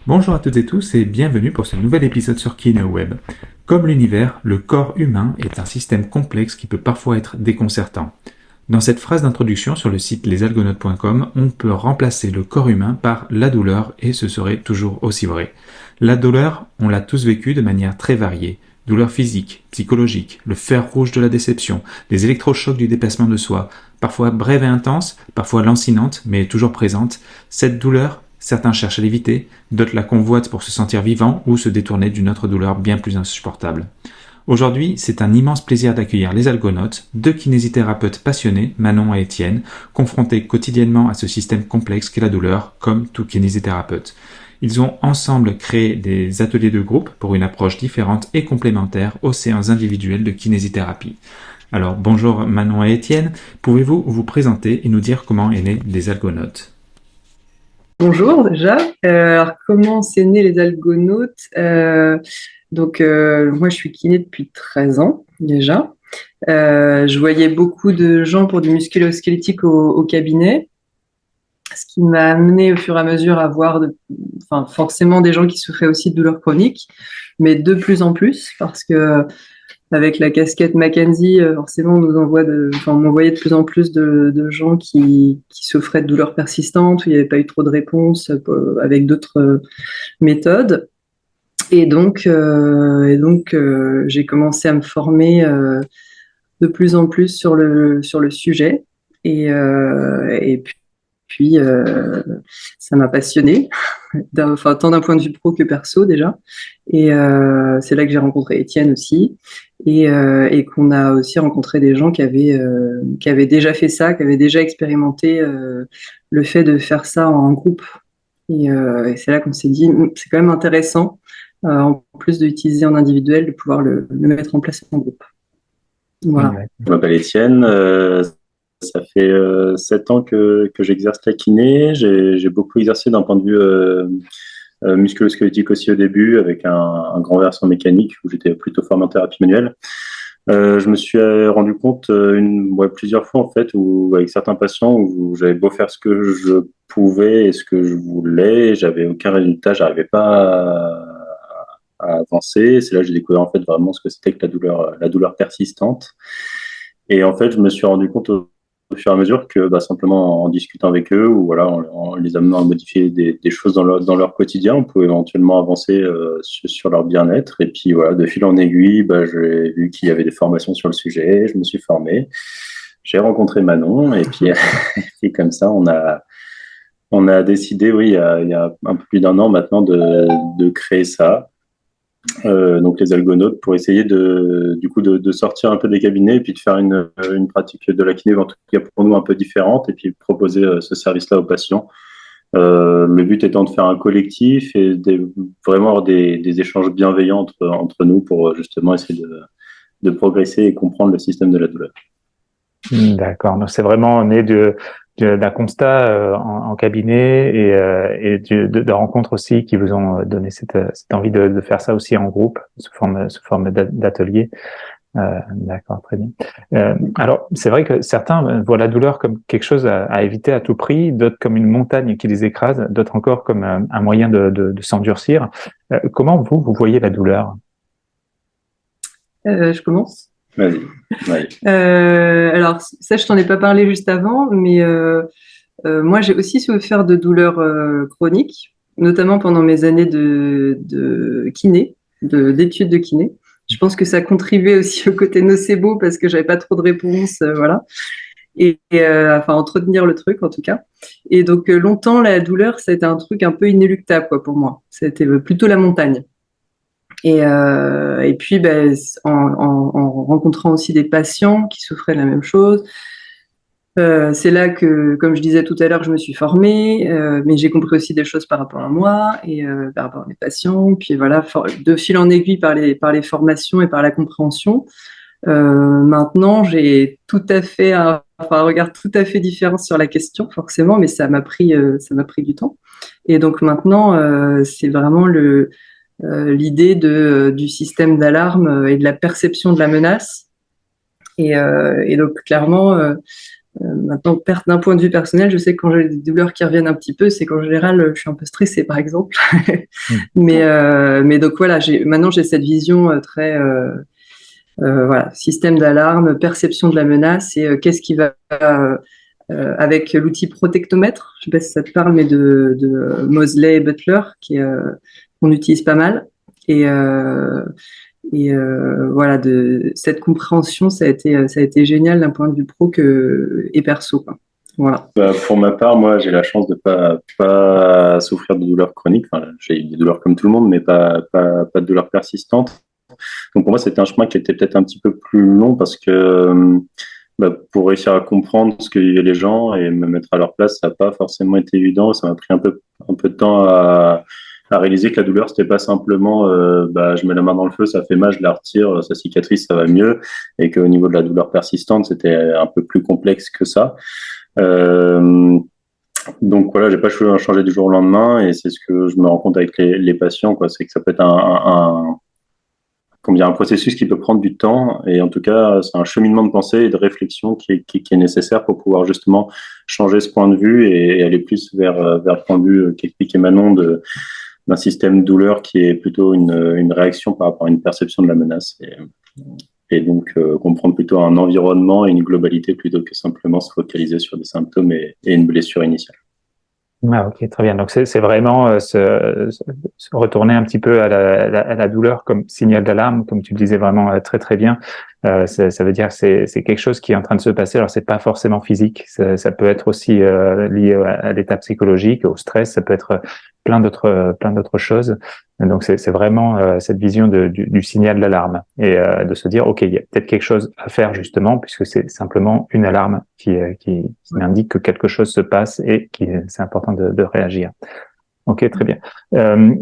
Bonjour à toutes et tous et bienvenue pour ce nouvel épisode sur KineoWeb. Comme l'univers, le corps humain est un système complexe qui peut parfois être déconcertant. Dans cette phrase d'introduction sur le site lesalgonautes.com, on peut remplacer le corps humain par la douleur et ce serait toujours aussi vrai. La douleur, on l'a tous vécue de manière très variée. Douleur physique, psychologique, le fer rouge de la déception, les électrochocs du dépassement de soi, parfois brève et intense, parfois lancinante, mais toujours présente. Cette douleur, certains cherchent à l'éviter, d'autres la convoitent pour se sentir vivant ou se détourner d'une autre douleur bien plus insupportable. Aujourd'hui, c'est un immense plaisir d'accueillir les Algonautes, deux kinésithérapeutes passionnés, Manon et Étienne, confrontés quotidiennement à ce système complexe qu'est la douleur, comme tout kinésithérapeute. Ils ont ensemble créé des ateliers de groupe pour une approche différente et complémentaire aux séances individuelles de kinésithérapie. Alors, bonjour Manon et Étienne, pouvez-vous vous présenter et nous dire comment est né les Algonautes ? Bonjour déjà. Alors comment c'est né les Algonautes? Moi je suis kiné depuis 13 ans déjà. Je voyais beaucoup de gens pour du musculo-squelettique au cabinet, ce qui m'a amené au fur et à mesure à voir forcément des gens qui souffraient aussi de douleurs chroniques, mais de plus en plus parce que avec la casquette Mackenzie, forcément, on m'envoyait de plus en plus de gens qui souffraient de douleurs persistantes, où il n'y avait pas eu trop de réponses avec d'autres méthodes. J'ai commencé à me former de plus en plus sur le sujet. Et puis, ça m'a passionnée, tant d'un point de vue pro que perso déjà. C'est là que j'ai rencontré Étienne aussi, et qu'on a aussi rencontré des gens qui avaient déjà fait ça, qui avaient déjà expérimenté le fait de faire ça en groupe. Et c'est là qu'on s'est dit, c'est quand même intéressant, en plus de l'utiliser en individuel, de pouvoir le mettre en place en groupe. Voilà. Je m'appelle Étienne, ça fait 7 ans que j'exerce la kiné. J'ai beaucoup exercé d'un point de vue musculo-squelettique aussi au début, avec un grand versant mécanique où j'étais plutôt formé en thérapie manuelle. Je me suis rendu compte plusieurs fois en fait, où avec certains patients où j'avais beau faire ce que je pouvais et ce que je voulais, j'avais aucun résultat, j'arrivais pas à avancer. C'est là que j'ai découvert en fait vraiment ce que c'était que la douleur persistante. Et en fait, je me suis rendu compte au fur et à mesure que simplement en discutant avec eux ou voilà, en les amenant à modifier des choses dans leur quotidien, on pouvait éventuellement avancer sur leur bien-être. Et puis voilà, de fil en aiguille, j'ai vu qu'il y avait des formations sur le sujet, je me suis formé, j'ai rencontré Manon et puis, et puis comme ça, on a décidé, oui, il y a un peu plus d'un an maintenant de créer ça. Donc les algonautes pour essayer de sortir un peu des cabinets et puis de faire une pratique de la kiné en tout cas pour nous un peu différente et puis proposer ce service-là aux patients. Le but étant de faire un collectif et vraiment avoir des échanges bienveillants entre nous pour justement essayer de progresser et comprendre le système de la douleur. D'accord, donc c'est vraiment né d'un constat en cabinet et de rencontres aussi qui vous ont donné cette envie de faire ça aussi en groupe sous forme d'atelier. D'accord, très bien. Alors c'est vrai que certains voient la douleur comme quelque chose à éviter à tout prix, d'autres comme une montagne qui les écrase, d'autres encore comme un moyen de s'endurcir. Comment vous voyez la douleur? Je commence. Vas-y. Alors ça, je t'en ai pas parlé juste avant, mais moi, j'ai aussi souffert de douleurs chroniques, notamment pendant mes années de kiné, d'études de kiné. Je pense que ça contribuait aussi au côté nocebo parce que j'avais pas trop de réponses, voilà. Entretenir le truc en tout cas. Et donc longtemps, la douleur, ça a été un truc un peu inéluctable quoi pour moi. C'était plutôt la montagne. Et puis, en rencontrant aussi des patients qui souffraient de la même chose, c'est là que, comme je disais tout à l'heure, je me suis formée, mais j'ai compris aussi des choses par rapport à moi et par rapport à mes patients. Puis voilà, de fil en aiguille par les formations et par la compréhension. Maintenant, j'ai tout à fait un regard tout à fait différent sur la question, forcément, mais ça m'a pris du temps. Et donc maintenant, c'est vraiment l'idée du système d'alarme et de la perception de la menace. Et donc clairement, Maintenant, d'un point de vue personnel, je sais que quand j'ai des douleurs qui reviennent un petit peu, c'est qu'en général, je suis un peu stressée, par exemple. Mais donc voilà, maintenant j'ai cette vision très voilà, système d'alarme, perception de la menace et qu'est-ce qui va avec l'outil protectomètre. Je ne sais pas si ça te parle, mais de Mosley et Butler, qu'on utilise pas mal. Et voilà, de cette compréhension, ça a été génial d'un point de vue pro et perso, quoi. Voilà. Pour ma part, moi, j'ai la chance de pas souffrir de douleurs chroniques. Enfin, j'ai eu des douleurs comme tout le monde, mais pas de douleurs persistantes. Donc pour moi, c'était un chemin qui était peut-être un petit peu plus long parce que pour réussir à comprendre ce que vivaient les gens et me mettre à leur place, ça n'a pas forcément été évident. Ça m'a pris un peu de temps à réaliser que la douleur, c'était pas simplement je mets la main dans le feu, ça fait mal, je la retire, ça cicatrise, ça va mieux, et qu'au niveau de la douleur persistante, c'était un peu plus complexe que ça. Donc voilà, j'ai pas changé du jour au lendemain, et c'est ce que je me rends compte avec les patients, quoi. C'est que ça peut être un processus qui peut prendre du temps, et en tout cas, c'est un cheminement de pensée et de réflexion qui est nécessaire pour pouvoir justement changer ce point de vue et aller plus vers le point de vue qu'expliquait Manon d'un système douleur qui est plutôt une réaction par rapport à une perception de la menace. Et donc comprendre plutôt un environnement et une globalité plutôt que simplement se focaliser sur des symptômes et une blessure initiale. Ah, ok, très bien. Donc c'est vraiment se retourner un petit peu à la douleur comme signal d'alarme, comme tu le disais vraiment très très bien. Ça veut dire que c'est quelque chose qui est en train de se passer. Alors c'est pas forcément physique, ça peut être aussi lié à l'état psychologique, au stress. Ça peut être plein d'autres choses. Donc c'est vraiment cette vision du signal d'alarme et de se dire ok, il y a peut-être quelque chose à faire justement puisque c'est simplement une alarme qui m'indique que quelque chose se passe et c'est important de réagir. Ok, très bien.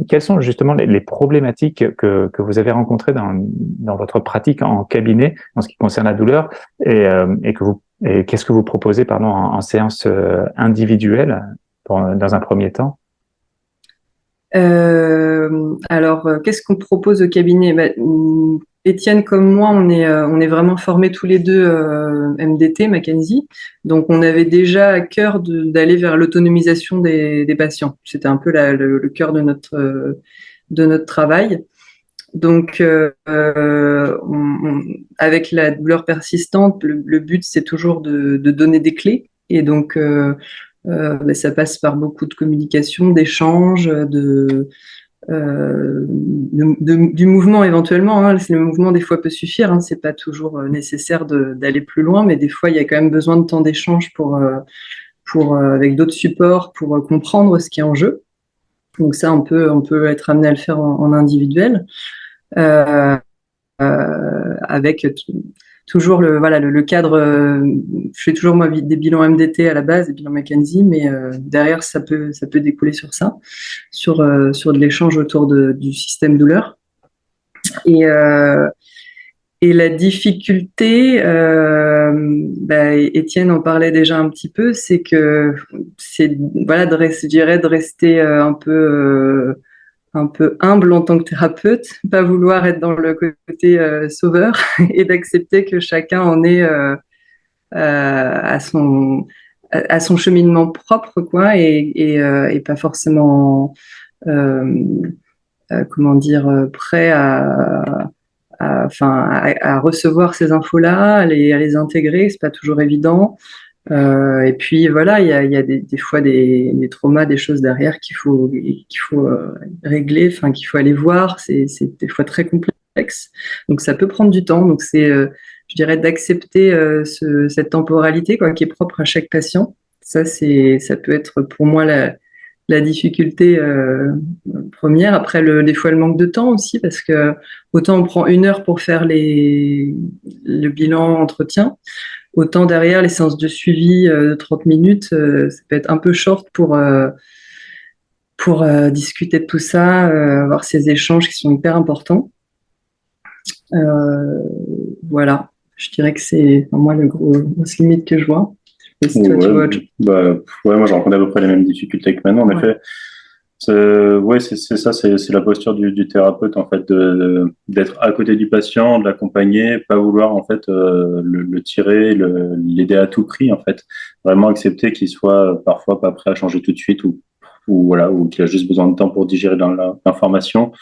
Quelles sont justement les problématiques que vous avez rencontrées dans votre pratique en cabinet en ce qui concerne la douleur et qu'est-ce que vous proposez en séance individuelle dans un premier temps? Alors, qu'est-ce qu'on propose au cabinet? Étienne comme moi, on est vraiment formés tous les deux MDT, Mackenzie. Donc, on avait déjà à cœur d'aller vers l'autonomisation des patients. C'était un peu le cœur de notre travail. Donc, avec la douleur persistante, le but, c'est toujours de donner des clés. Et donc, ça passe par beaucoup de communication, d'échanges, du mouvement éventuellement. Hein. Le mouvement, des fois, peut suffire. Hein. C'est pas toujours nécessaire d'aller plus loin, mais des fois, il y a quand même besoin de temps d'échange avec d'autres supports pour comprendre ce qui est en jeu. Donc ça, on peut être amené à le faire en individuel. Avec toujours le cadre. Je fais toujours moi des bilans MDT à la base, des bilans Mackenzie, mais derrière ça peut découler sur ça, sur de l'échange autour du système douleur. Et la difficulté, Étienne en parlait déjà un petit peu, c'est que je dirais de rester un peu humble en tant que thérapeute, pas vouloir être dans le côté sauveur et d'accepter que chacun en est à son cheminement propre, quoi, et pas forcément, comment dire, prêt à recevoir ces infos-là, à les intégrer, c'est pas toujours évident. Et puis voilà, il y a des fois des traumas, des choses derrière qu'il faut régler, enfin qu'il faut aller voir. C'est des fois très complexe, donc ça peut prendre du temps. Donc c'est, je dirais, d'accepter cette temporalité, quoi, qui est propre à chaque patient. Ça peut être pour moi la difficulté première. Après, des fois le manque de temps aussi, parce que autant on prend 1 heure pour faire le bilan entretien. Autant derrière, les séances de suivi de 30 minutes, ça peut être un peu short pour discuter de tout ça, avoir ces échanges qui sont hyper importants. Voilà, je dirais que c'est pour moi le grosse limite que je vois. Je sais pas si toi, tu vois moi, je rencontre à peu près les mêmes difficultés que maintenant. En effet, Ouais, c'est ça, c'est la posture du thérapeute en fait, d'être à côté du patient, de l'accompagner, pas vouloir en fait le tirer, l'aider à tout prix en fait, vraiment accepter qu'il soit parfois pas prêt à changer tout de suite ou voilà, ou qu'il a juste besoin de temps pour digérer l'information.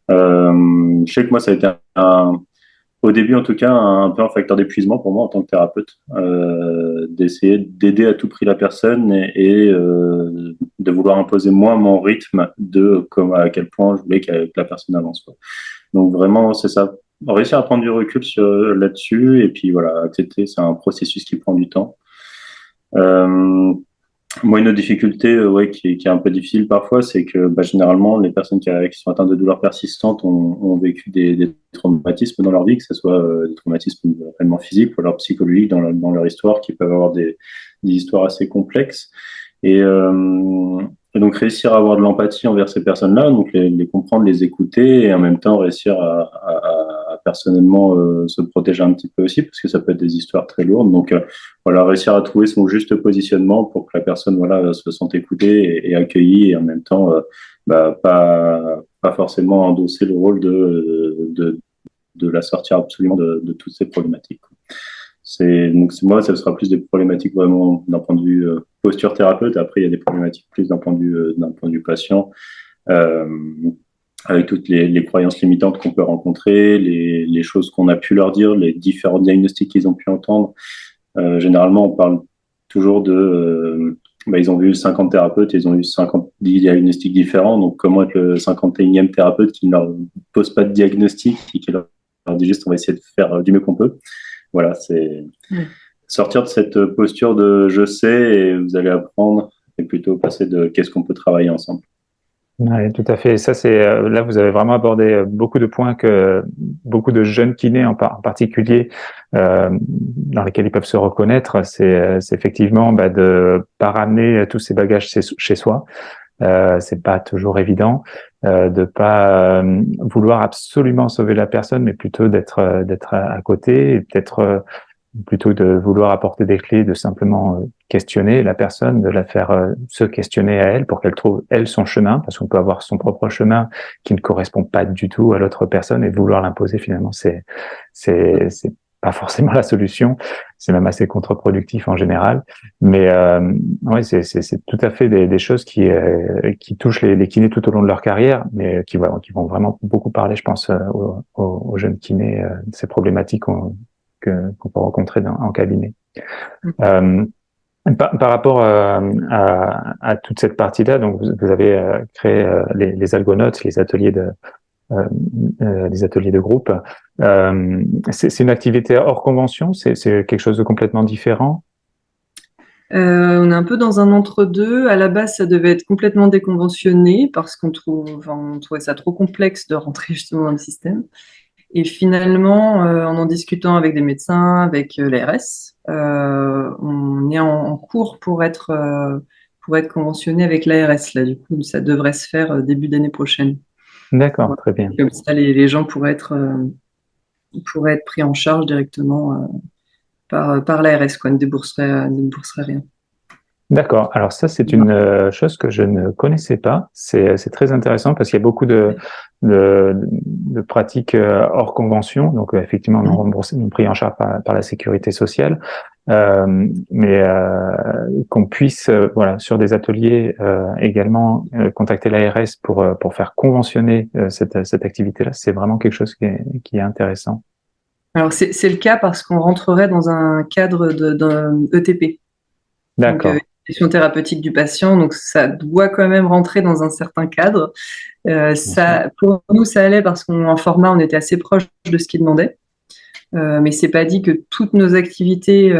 Je sais que moi ça a été au début, en tout cas, un peu un facteur d'épuisement pour moi en tant que thérapeute, d'essayer d'aider à tout prix la personne et de vouloir imposer moi mon rythme de comme à quel point je voulais que la personne avance, quoi. Donc vraiment, c'est ça. Réussir à prendre du recul là-dessus et puis voilà, accepter, c'est un processus qui prend du temps. Euh, Moi, une autre difficulté ouais, qui est un peu difficile parfois, c'est que généralement, les personnes qui sont atteintes de douleurs persistantes ont vécu des traumatismes dans leur vie, que ce soit des traumatismes réellement physiques ou alors psychologiques dans leur histoire, qui peuvent avoir des histoires assez complexes. Et donc, réussir à avoir de l'empathie envers ces personnes-là, donc les comprendre, les écouter et en même temps réussir à personnellement se protéger un petit peu aussi, parce que ça peut être des histoires très lourdes. Donc, voilà, réussir à trouver son juste positionnement pour que la personne voilà, se sente écoutée et accueillie et en même temps pas forcément endosser le rôle de la sortir absolument de toutes ces problématiques. Donc moi, ça sera plus des problématiques vraiment d'un point de vue posture thérapeute. Après, il y a des problématiques plus d'un point de vue patient, euh, avec toutes les croyances limitantes qu'on peut rencontrer, les choses qu'on a pu leur dire, les différents diagnostics qu'ils ont pu entendre. Généralement, on parle toujours ils ont vu 50 thérapeutes, ils ont eu 50 diagnostics différents. Donc, comment être le 51e thérapeute qui ne leur pose pas de diagnostic et qui leur dit juste on va essayer de faire du mieux qu'on peut. Voilà, c'est sortir de cette posture de je sais et vous allez apprendre et plutôt passer de qu'est-ce qu'on peut travailler ensemble. Oui, tout à fait. Ça, là, vous avez vraiment abordé beaucoup de points que beaucoup de jeunes kinés en particulier, dans lesquels ils peuvent se reconnaître. C'est effectivement de pas ramener tous ces bagages chez soi. C'est pas toujours évident, de pas vouloir absolument sauver la personne, mais plutôt d'être à côté et peut-être plutôt de vouloir apporter des clés, de simplement questionner la personne, de la faire se questionner à elle pour qu'elle trouve, elle, son chemin, parce qu'on peut avoir son propre chemin qui ne correspond pas du tout à l'autre personne et vouloir l'imposer, finalement, c'est pas forcément la solution. C'est même assez contre-productif en général. Mais ouais, c'est tout à fait des choses qui touchent les kinés tout au long de leur carrière, mais qui vont vraiment beaucoup parler, je pense, aux jeunes kinés, de ces problématiques qu'on peut rencontrer en cabinet. Par rapport à toute cette partie-là, donc vous avez créé les Algonautes, les ateliers de groupe. C'est une activité hors convention, c'est quelque chose de complètement différent. On est un peu dans un entre-deux. À la base, ça devait être complètement déconventionné parce qu'on trouvait ça trop complexe de rentrer justement dans le système. Et finalement, en discutant avec des médecins, avec l'ARS, on est en cours pour être conventionné avec l'ARS. Là, du coup, ça devrait se faire début d'année prochaine. D'accord, Voilà. très bien. Comme ça, les gens pourraient être pris en charge directement par l'ARS, quoi, ne débourserait rien. D'accord. Alors ça, c'est une chose que je ne connaissais pas. C'est très intéressant parce qu'il y a beaucoup de pratiques hors convention. Donc effectivement, on est pris en charge par la sécurité sociale, mais qu'on puisse, voilà, sur des ateliers également contacter l'ARS pour faire conventionner cette activité-là. C'est vraiment quelque chose qui est intéressant. Alors c'est le cas parce qu'on rentrerait dans un cadre d'un ETP. D'accord. Donc, éducation thérapeutique du patient, donc ça doit quand même rentrer dans un certain cadre. Pour nous, ça allait parce qu'en format, on était assez proche de ce qu'il demandait. Mais c'est pas dit que toutes nos activités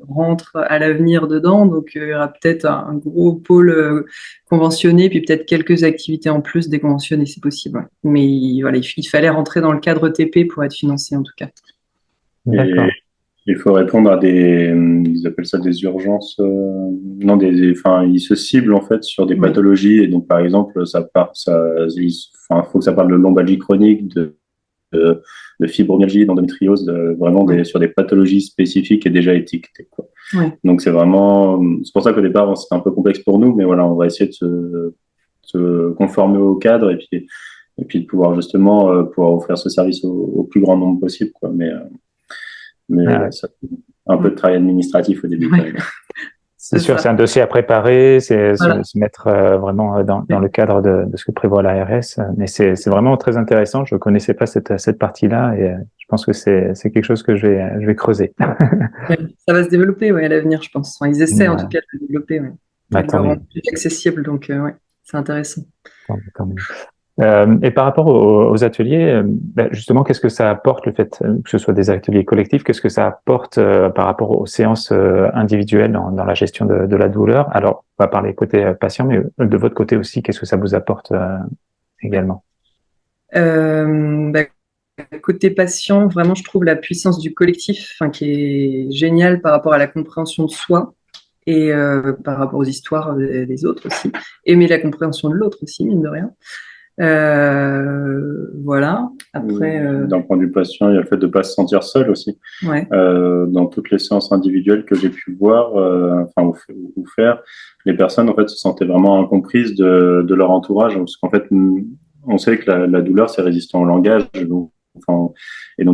rentrent à l'avenir dedans. Donc, il y aura peut-être un gros pôle conventionné, puis peut-être quelques activités en plus déconventionnées, c'est possible. Ouais. Mais voilà, il fallait rentrer dans le cadre TP pour être financé, en tout cas. D'accord. Il faut répondre à ils appellent ça des urgences, non, ils se ciblent en fait sur des pathologies et donc par exemple, faut que ça parle de lombalgie chronique, de fibromyalgie, d'endométriose, vraiment sur des pathologies spécifiques et déjà étiquetées, quoi. Donc c'est pour ça qu'au départ c'était un peu complexe pour nous, mais voilà, on va essayer se conformer au cadre et puis de pouvoir justement pouvoir offrir ce service au plus grand nombre possible, quoi. Mais ça, un peu de travail administratif au début. Quand même. C'est sûr, c'est un dossier à préparer, c'est se mettre vraiment dans le cadre de ce que prévoit l'ARS. Mais c'est vraiment très intéressant. Je connaissais pas cette partie-là et je pense que c'est quelque chose que je vais creuser. Ça va se développer, à l'avenir, je pense. Enfin, ils essaient en tout cas de le développer, de le rendre plus accessible. Donc, c'est intéressant. Et par rapport aux ateliers, justement, qu'est-ce que ça apporte le fait que ce soit des ateliers collectifs? Qu'est-ce que ça apporte par rapport aux séances individuelles dans la gestion de la douleur? Alors, on va parler côté patient, mais de votre côté aussi, qu'est-ce que ça vous apporte également? Côté patient, vraiment, je trouve la puissance du collectif, qui est géniale par rapport à la compréhension de soi et par rapport aux histoires des autres aussi, mais la compréhension de l'autre aussi, mine de rien. Voilà. Après, d'un point de vue patient, il y a le fait de ne pas se sentir seul aussi. Ouais. Dans toutes les séances individuelles que j'ai pu voir, ou faire, les personnes en fait se sentaient vraiment incomprises de leur entourage, parce qu'en fait, on sait que la douleur c'est résistant au langage. Et donc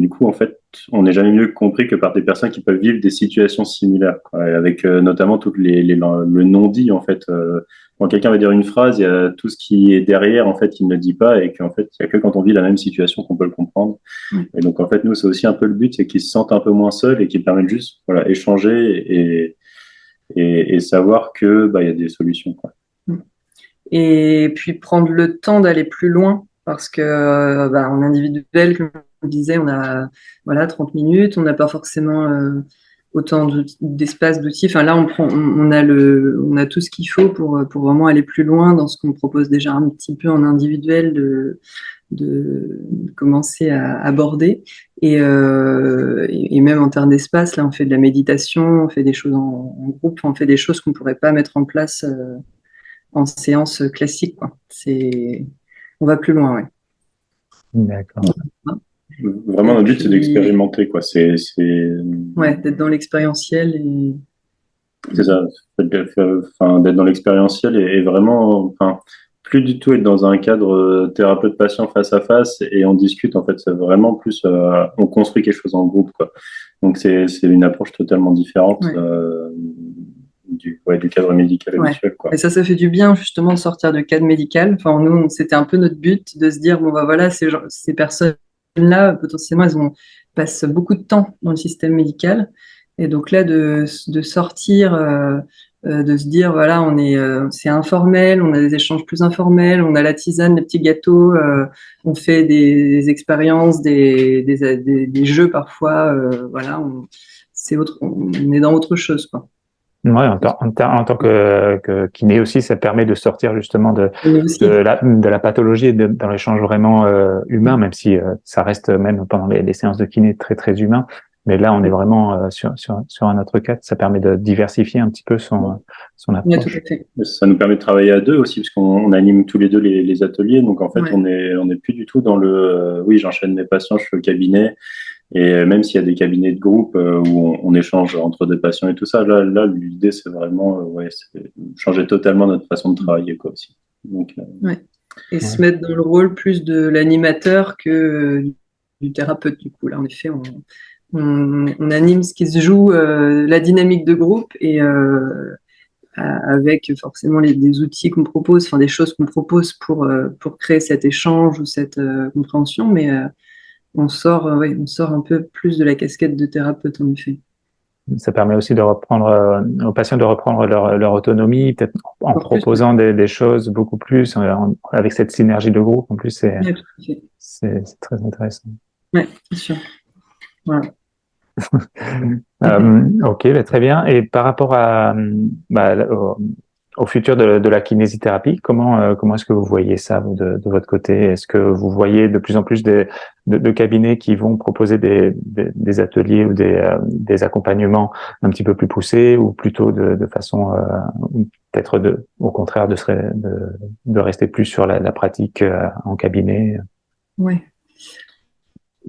du coup, en fait, on n'est jamais mieux compris que par des personnes qui peuvent vivre des situations similaires, quoi, avec notamment toutes le non-dit en fait. Quand quelqu'un va dire une phrase, il y a tout ce qui est derrière, en fait, qu'il ne dit pas, et qu'en fait, il y a que quand on vit la même situation qu'on peut le comprendre. Et donc, en fait, nous, c'est aussi un peu le but, c'est qu'ils se sentent un peu moins seuls et qu'ils permettent juste, échanger et savoir que, il y a des solutions, quoi. Et puis prendre le temps d'aller plus loin, parce que, en individuel, comme je disais, on a, 30 minutes, on n'a pas forcément autant d'espace, d'outils. Enfin, là, on a tout ce qu'il faut pour vraiment aller plus loin dans ce qu'on propose déjà un petit peu en individuel de commencer à aborder. Et même en termes d'espace, là, on fait de la méditation, on fait des choses en groupe, on fait des choses qu'on ne pourrait pas mettre en place en séance classique, quoi. On va plus loin, D'accord. Vraiment, notre but, c'est d'expérimenter, quoi. D'être dans l'expérientiel C'est ça. D'être dans l'expérientiel et vraiment, plus du tout être dans un cadre thérapeute-patient face à face et on discute, en fait. C'est vraiment plus, on construit quelque chose en groupe, quoi. Donc, c'est une approche totalement différente. Du cadre médical habituel, quoi. Et ça fait du bien justement de sortir du cadre médical. Enfin, nous, c'était un peu notre but de se dire voilà, ces personnes-là, potentiellement, elles passent beaucoup de temps dans le système médical. Et donc là, de sortir, de se dire voilà, c'est informel, on a des échanges plus informels, on a la tisane, les petits gâteaux, on fait des expériences, des jeux parfois. Voilà, on est dans autre chose, quoi. Ouais, en tant que kiné aussi, ça permet de sortir justement de la pathologie et dans l'échange vraiment humain, même si ça reste même pendant les séances de kiné très très humain. Mais là, on est vraiment sur un autre cadre. Ça permet de diversifier un petit peu son approche. Oui, tout à fait. Ça nous permet de travailler à deux aussi, parce qu'on anime tous les deux les ateliers. Donc en fait, on est plus du tout dans le j'enchaîne mes patients, je suis au cabinet. Et même s'il y a des cabinets de groupe où on échange entre des patients et tout ça, là l'idée c'est vraiment c'est changer totalement notre façon de travailler, quoi, aussi. Donc, et se mettre dans le rôle plus de l'animateur que du thérapeute, du coup. Là, en effet, on anime ce qui se joue, la dynamique de groupe et avec forcément des outils qu'on propose, des choses qu'on propose pour créer cet échange ou cette compréhension, mais on sort un peu plus de la casquette de thérapeute, en effet. Ça permet aussi de reprendre aux patients de reprendre leur autonomie, peut-être en proposant des choses beaucoup plus avec cette synergie de groupe. En plus, c'est très intéressant. Oui, c'est sûr. Voilà. Ok, très bien. Et par rapport au futur de la kinésithérapie, comment est-ce que vous voyez ça, vous, de votre côté? Est-ce que vous voyez de plus en plus de cabinets qui vont proposer des ateliers ou des accompagnements un petit peu plus poussés, ou plutôt de façon peut-être au contraire de rester plus sur la pratique en cabinet? Oui.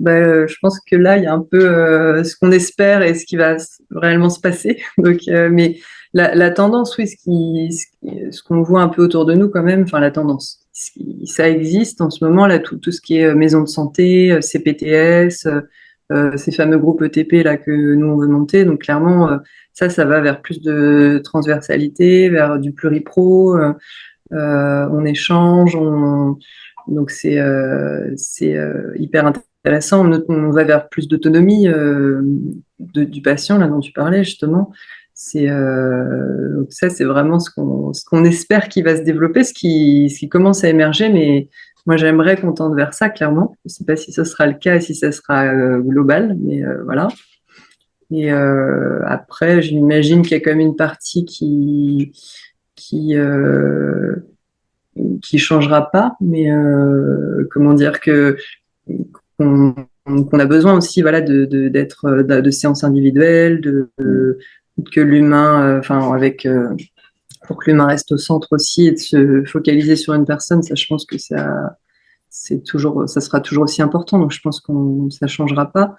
Je pense que là, il y a un peu ce qu'on espère et ce qui va réellement se passer. Donc, mais La tendance, oui, ce qu'on voit un peu autour de nous quand même, enfin la tendance, ça existe en ce moment là, tout ce qui est maison de santé, CPTS, ces fameux groupes ETP là que nous on veut monter. Donc clairement, ça va vers plus de transversalité, vers du pluripro. On échange, donc c'est hyper intéressant. On va vers plus d'autonomie du patient là dont tu parlais justement. Donc ça, c'est vraiment ce qu'on espère qui va se développer, ce qui commence à émerger, mais moi j'aimerais qu'on tende vers ça clairement. Je ne sais pas si ce sera le cas et si ça sera global, mais voilà. Et après, j'imagine qu'il y a quand même une partie qui changera pas, mais comment dire qu'on a besoin aussi, voilà, de séances individuelles, que l'humain, pour que l'humain reste au centre aussi et de se focaliser sur une personne. Ça, je pense que ça sera toujours aussi important. Donc, je pense ça changera pas.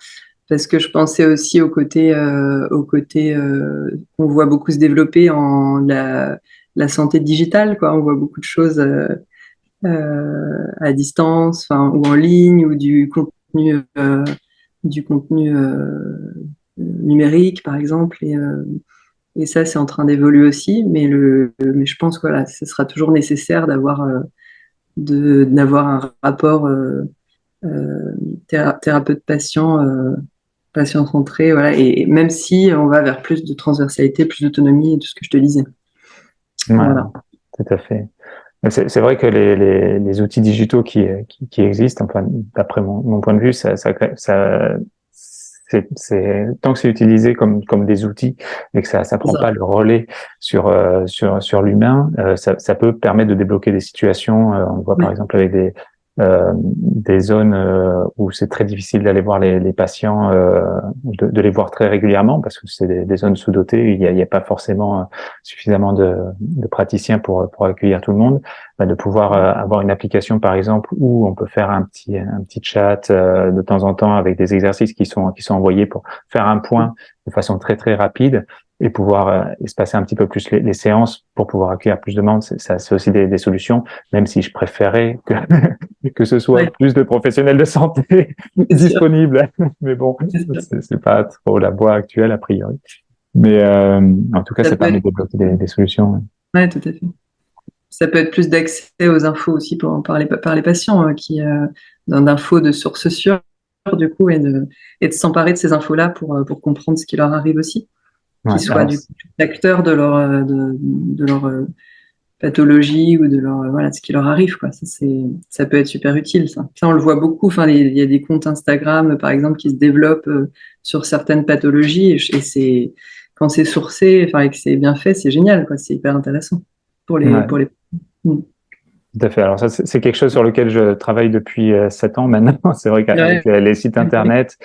Parce que je pensais aussi au côté qu'on voit beaucoup se développer en la santé digitale, quoi. On voit beaucoup de choses à distance, ou en ligne, ou du contenu numérique, par exemple. Et ça, c'est en train d'évoluer aussi. Mais je pense que voilà, ce sera toujours nécessaire d'avoir un rapport thérapeute-patient. Patient centré, voilà, et même si on va vers plus de transversalité, plus d'autonomie et tout ce que je te disais. Ouais, voilà. Tout à fait. C'est vrai que les outils digitaux qui existent, enfin, d'après mon point de vue, tant que c'est utilisé comme des outils et que ça prend pas le relais sur l'humain, ça peut permettre de débloquer des situations. On le voit par exemple avec des zones où c'est très difficile d'aller voir les patients, de les voir très régulièrement parce que c'est des zones sous-dotées, il y a pas forcément suffisamment de praticiens pour accueillir tout le monde. De pouvoir avoir une application par exemple où on peut faire un petit chat de temps en temps avec des exercices qui sont envoyés pour faire un point de façon très très rapide et pouvoir espacer un petit peu plus les séances pour pouvoir accueillir plus de monde. C'est aussi des solutions, même si je préférais que ce soit plus de professionnels de santé disponibles. Mais bon, c'est pas trop la voie actuelle a priori. Mais en tout cas, ça permet de débloquer des solutions. Ouais, tout à fait. Ça peut être plus d'accès aux infos aussi par les patients d'infos de sources sûres du coup et de s'emparer de ces infos-là pour comprendre ce qui leur arrive aussi, qu'ils soient du coup acteurs de leur pathologie ou de leur ce qui leur arrive, quoi. Ça peut être super utile, ça on le voit beaucoup. Enfin, il y a des comptes Instagram par exemple qui se développent sur certaines pathologies et c'est quand c'est sourcé, enfin et que c'est bien fait, c'est génial, quoi. C'est hyper intéressant pour les Tout à fait. Alors ça, c'est quelque chose sur lequel je travaille depuis 7 ans maintenant. C'est vrai qu'avec les sites internet,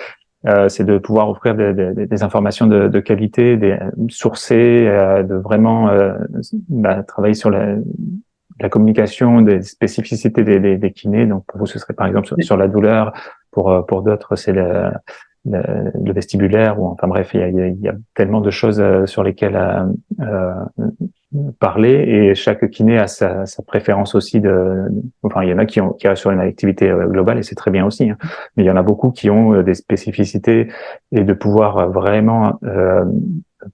c'est de pouvoir offrir des informations de qualité, sourcées, de vraiment travailler sur la communication, des spécificités des kinés. Donc pour vous, ce serait par exemple sur la douleur. Pour d'autres, c'est le vestibulaire. Ou enfin bref, il y a tellement de choses sur lesquelles parler, et chaque kiné a sa préférence aussi enfin il y en a qui assurent une activité globale et c'est très bien aussi, hein. Mais il y en a beaucoup qui ont des spécificités, et de pouvoir vraiment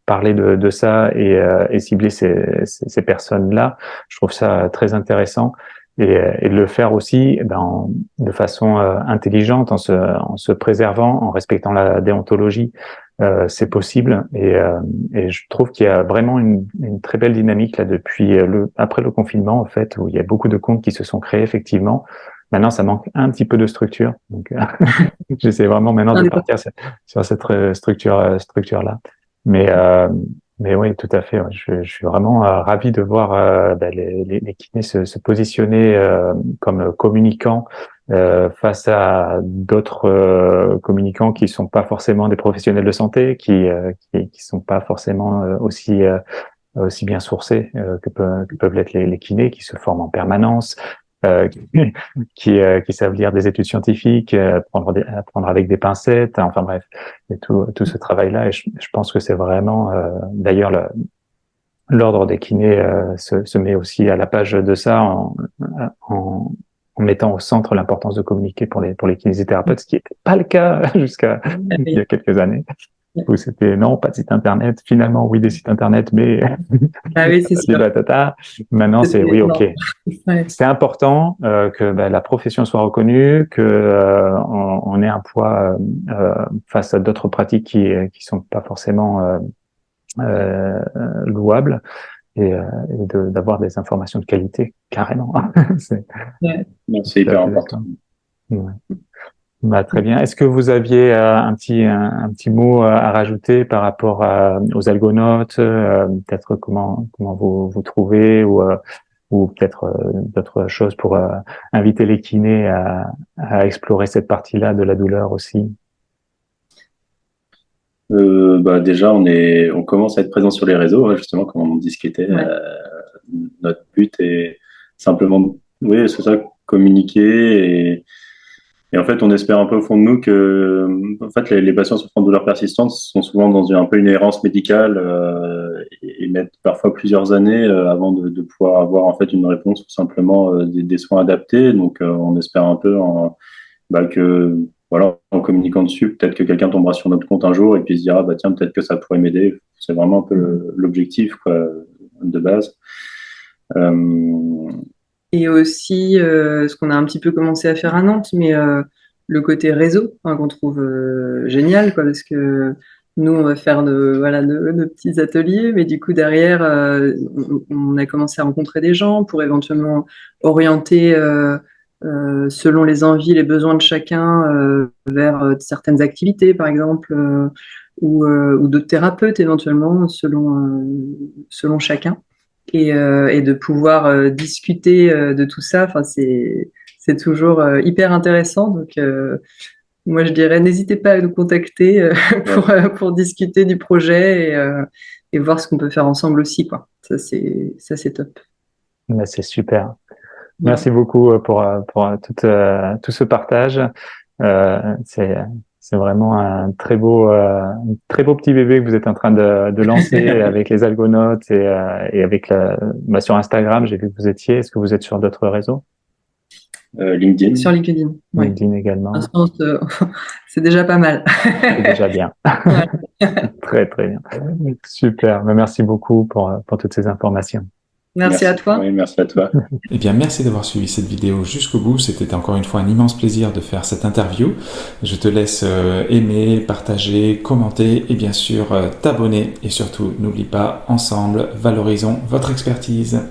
parler de ça et cibler ces personnes-là, je trouve ça très intéressant, et de le faire aussi de façon intelligente, en se préservant, en respectant la déontologie. C'est possible, et je trouve qu'il y a vraiment une très belle dynamique là depuis après le confinement, en fait, où il y a beaucoup de comptes qui se sont créés effectivement. Maintenant, ça manque un petit peu de structure, donc j'essaie vraiment maintenant de partir sur cette structure là. Mais oui, tout à fait. Ouais. Je suis vraiment ravi de voir les kinés se positionner comme communicants face à d'autres communicants qui sont pas forcément des professionnels de santé, qui sont pas forcément aussi bien sourcés que peuvent l'être les kinés, qui se forment en permanence, qui savent lire des études scientifiques, apprendre avec des pincettes, enfin bref, et tout ce travail-là. Et je pense que c'est vraiment, d'ailleurs, l'ordre des kinés se met aussi à la page de ça en mettant au centre l'importance de communiquer pour les kinésithérapeutes, ce qui n'était pas le cas jusqu'à il y a quelques années, où c'était non, pas de site internet, finalement oui, des sites internet, mais Ah oui, c'est sûr. Maintenant c'est oui, ok. Ouais. C'est important que la profession soit reconnue, que on ait un poids face à d'autres pratiques qui sont pas forcément louables, et d'avoir des informations de qualité, carrément. C'est hyper important. Ouais. Très bien. Est-ce que vous aviez un petit mot à rajouter par rapport aux algonautes, peut-être comment vous trouvez, ou peut-être d'autres choses pour inviter les kinés à explorer cette partie-là de la douleur aussi? Déjà, on commence à être présent sur les réseaux, justement, comme on discutait. Ouais. Notre but est simplement, oui, c'est ça, communiquer et en fait, on espère un peu au fond de nous que, en fait, les patients souffrant de douleurs persistantes sont souvent dans un peu une errance médicale et mettent parfois plusieurs années avant de pouvoir avoir en fait une réponse ou simplement des soins adaptés. Donc, on espère un peu que voilà, en communiquant dessus, peut-être que quelqu'un tombera sur notre compte un jour et puis se dira tiens, peut-être que ça pourrait m'aider. C'est vraiment un peu l'objectif de base. Et aussi, ce qu'on a un petit peu commencé à faire à Nantes, mais le côté réseau qu'on trouve génial, parce que nous, on va faire nos petits ateliers, mais du coup, derrière, on a commencé à rencontrer des gens pour éventuellement orienter selon les envies, les besoins de chacun vers certaines activités, par exemple, ou d'autres thérapeutes éventuellement, selon chacun. Et de pouvoir discuter de tout ça, c'est toujours hyper intéressant. Donc, moi, je dirais, n'hésitez pas à nous contacter pour discuter du projet et voir ce qu'on peut faire ensemble aussi, quoi. Ça, c'est top. C'est super. Merci beaucoup pour tout ce partage. C'est vraiment un très beau petit bébé que vous êtes en train de lancer avec les algonautes et avec sur Instagram. J'ai vu que vous étiez. Est-ce que vous êtes sur d'autres réseaux? LinkedIn. Sur LinkedIn. LinkedIn également. C'est déjà pas mal. C'est déjà bien. Très, très bien. Super. Merci beaucoup pour toutes ces informations. Merci à toi. Oui, merci à toi. Eh bien, merci d'avoir suivi cette vidéo jusqu'au bout. C'était encore une fois un immense plaisir de faire cette interview. Je te laisse aimer, partager, commenter et bien sûr t'abonner. Et surtout, n'oublie pas, ensemble, valorisons votre expertise.